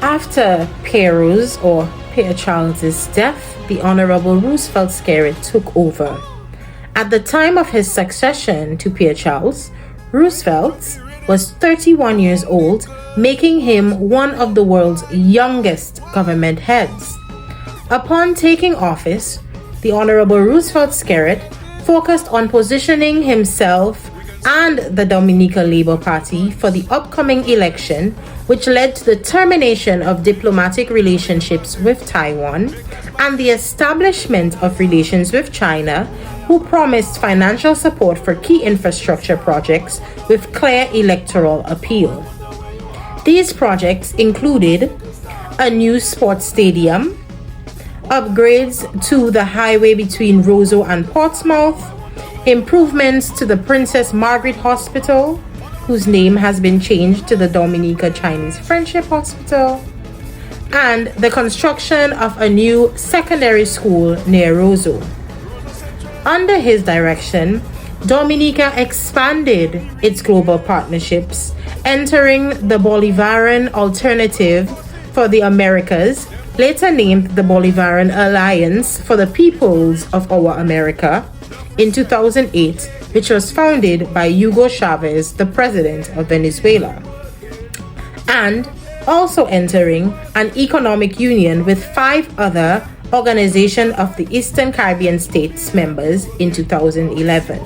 After Pierre's or Pierre Charles's death, the Honorable Roosevelt Skerrit took over. At the time of his succession to Pierre Charles, Roosevelt was 31 years old, making him one of the world's youngest government heads. Upon taking office, the Honorable Roosevelt Skerrit focused on positioning himself and the Dominica Labour Party for the upcoming election, which led to the termination of diplomatic relationships with Taiwan and the establishment of relations with China, who promised financial support for key infrastructure projects with clear electoral appeal. These projects included a new sports stadium, upgrades to the highway between Roseau and Portsmouth, improvements to the Princess Margaret Hospital, whose name has been changed to the Dominica Chinese Friendship Hospital, and the construction of a new secondary school near Roseau. Under his direction, Dominica expanded its global partnerships, entering the Bolivarian Alternative for the Americas, later named the Bolivarian Alliance for the Peoples of Our America, in 2008, which was founded by Hugo Chavez, the president of Venezuela, and also entering an economic union with 5 other Organization of the Eastern Caribbean States members in 2011.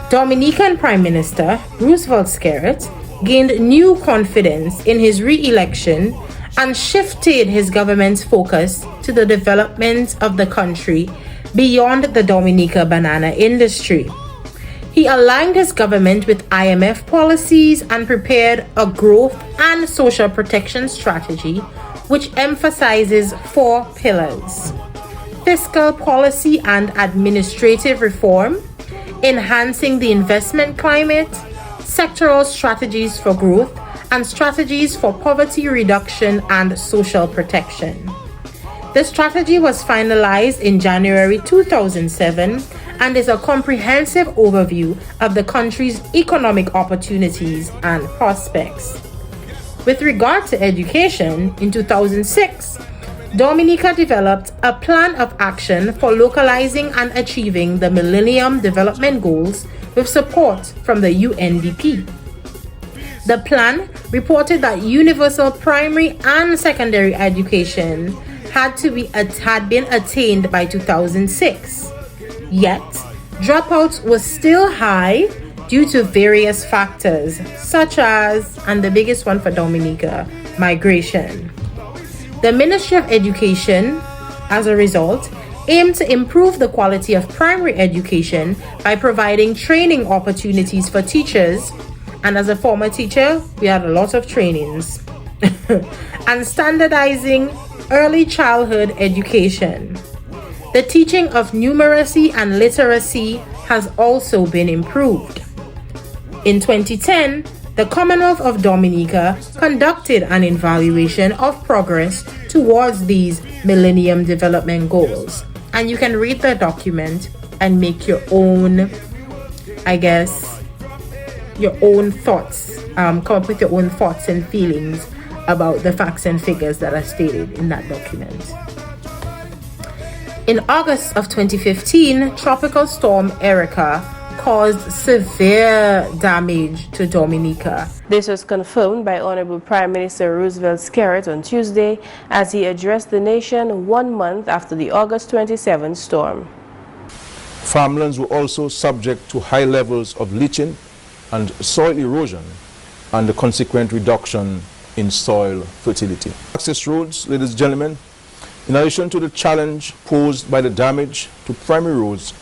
Dominican Prime Minister Roosevelt Skerrit gained new confidence in his re-election and shifted his government's focus to the development of the country beyond the Dominica banana industry. He aligned his government with IMF policies and prepared a growth and social protection strategy which emphasizes 4 pillars: fiscal policy and administrative reform, enhancing the investment climate, sectoral strategies for growth, and strategies for poverty reduction and social protection. The strategy was finalized in January 2007 and is a comprehensive overview of the country's economic opportunities and prospects. With regard to education, in 2006, Dominica developed a plan of action for localizing and achieving the Millennium Development Goals with support from the UNDP. The plan reported that universal primary and secondary education had been attained by 2006. Yet, dropouts were still high due to various factors, such as, and the biggest one for Dominica, migration. The Ministry of Education, as a result, aimed to improve the quality of primary education by providing training opportunities for teachers, and as a former teacher, we had a lot of trainings, and standardizing early childhood education. The teaching of numeracy and literacy has also been improved. In 2010, the Commonwealth of Dominica conducted an evaluation of progress towards these Millennium Development Goals. And you can read the document and make your own, your own thoughts, come up with your own thoughts and feelings about the facts and figures that are stated in that document. In August of 2015, Tropical Storm Erika caused severe damage to Dominica. This was confirmed by Honorable Prime Minister Roosevelt Skerrit on Tuesday as he addressed the nation 1 month after the August 27 storm. Farmlands were also subject to high levels of leaching and soil erosion and the consequent reduction in soil fertility. Access roads, ladies and gentlemen, in addition to the challenge posed by the damage to primary roads,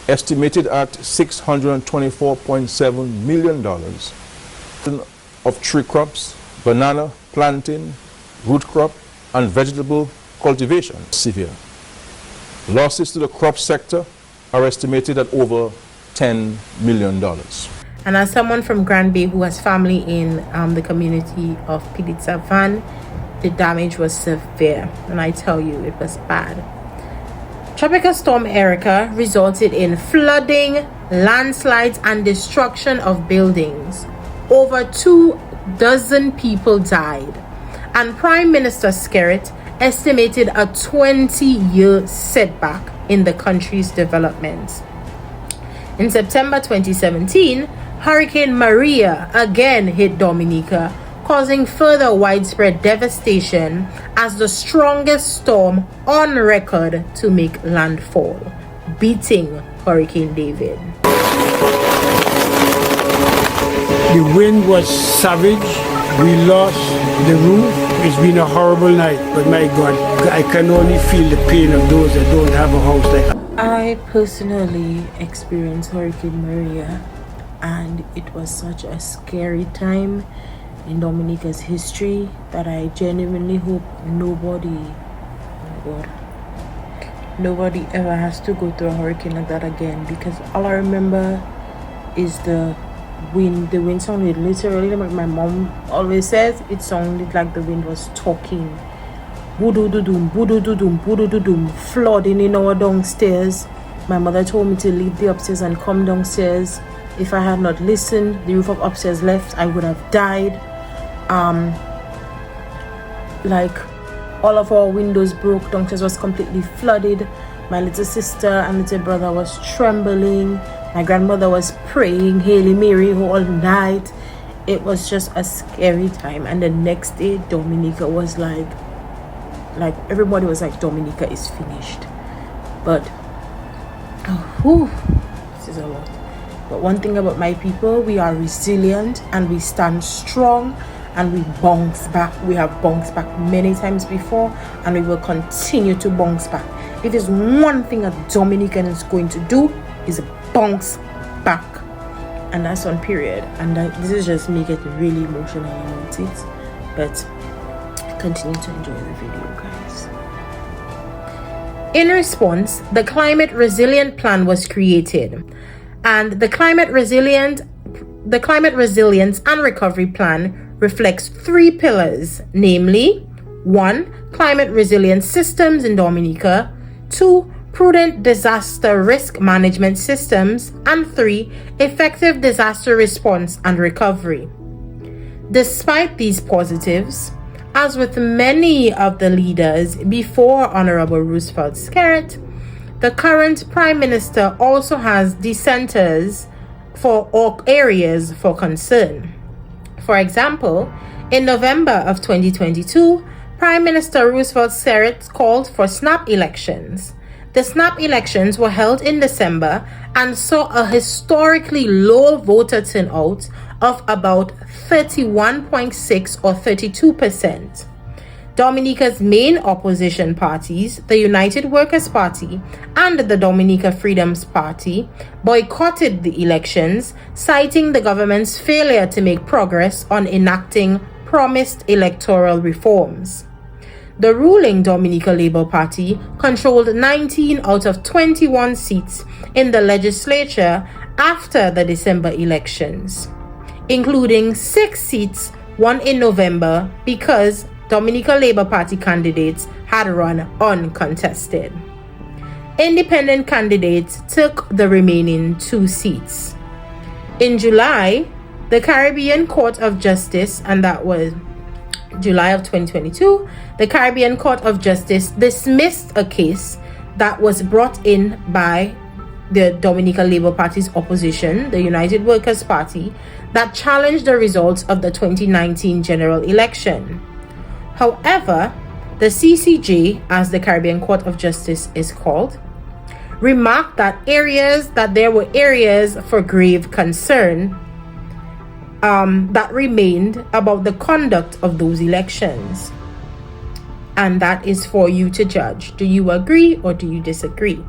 estimated at $624.7 million of tree crops, banana, plantain, root crop, and vegetable cultivation severe. Losses to the crop sector are estimated at over $10 million. And as someone from Grand Bay who has family in the community of Piditsa Van, the damage was severe, and I tell you, it was bad. Tropical Storm Erika resulted in flooding, landslides, and destruction of buildings. Over 24 people died, and Prime Minister Skerrit estimated a 20-year setback in the country's development. In September 2017, Hurricane Maria again hit Dominica, causing further widespread devastation as the strongest storm on record to make landfall, beating Hurricane David. The wind was savage. We lost the roof. It's been a horrible night, but my God, I can only feel the pain of those that don't have a house like that. I personally experienced Hurricane Maria, and it was such a scary time in Dominica's history that I genuinely hope nobody ever has to go through a hurricane like that again, because all I remember is the wind. The wind sounded literally, like my mom always says, it sounded like the wind was talking. Boo-doo-doo-doom, boo-doo-doo-doom, boo-doo-doo-doom, flooding in our downstairs. My mother told me to leave the upstairs and come downstairs. If I had not listened, the roof of upstairs left, I would have died. Like all of our windows broke, downstairs was completely flooded. My little sister and little brother was trembling. My grandmother was praying Hail Mary all night. It was just a scary time. And the next day, Dominica was like everybody was like, Dominica is finished. But this is a lot. But one thing about my people, we are resilient and we stand strong and we bounce back. We have bounced back many times before, and we will continue to bounce back. If there's one thing a Dominican is going to do, is bounce back, and that's on period. And this is just me getting really emotional about it, but continue to enjoy the video, guys. In response, the Climate Resilient Plan was created, and the Climate Resilience and Recovery Plan reflects 3 pillars, namely 1. Climate resilient systems in Dominica, 2. Prudent disaster risk management systems, and 3. Effective disaster response and recovery. Despite these positives, as with many of the leaders before Honorable Roosevelt Skerrit, the current Prime Minister also has dissenters for all areas for concern. For example, in November of 2022, Prime Minister Roosevelt Skerrit called for snap elections. The snap elections were held in December and saw a historically low voter turnout of about 31.6 or 32%. Dominica's main opposition parties, the United Workers' Party and the Dominica Freedoms Party, boycotted the elections, citing the government's failure to make progress on enacting promised electoral reforms. The ruling Dominica Labour Party controlled 19 out of 21 seats in the legislature after the December elections, including 6 seats won in November because Dominica Labour Party candidates had run uncontested. Independent candidates took the remaining 2 seats. In July, the Caribbean Court of Justice, and that was July of 2022, the Caribbean Court of Justice dismissed a case that was brought in by the Dominica Labour Party's opposition, the United Workers' Party, that challenged the results of the 2019 general election. However, the CCJ, as the Caribbean Court of Justice is called, remarked that there were areas for grave concern that remained about the conduct of those elections. And that is for you to judge. Do you agree or do you disagree?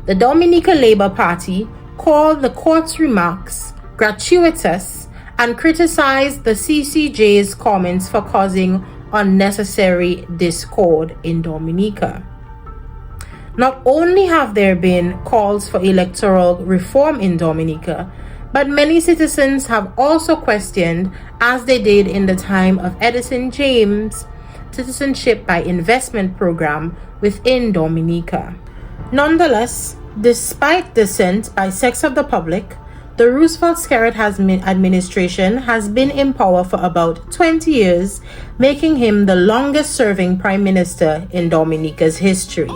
The Dominica Labour Party called the court's remarks gratuitous and criticized the CCJ's comments for causing unnecessary discord in Dominica. Not only have there been calls for electoral reform in Dominica, but many citizens have also questioned, as they did in the time of Edison James, citizenship by investment program within Dominica. Nonetheless, despite dissent by sects of the public, the Roosevelt-Skerrit administration has been in power for about 20 years, making him the longest-serving prime minister in Dominica's history.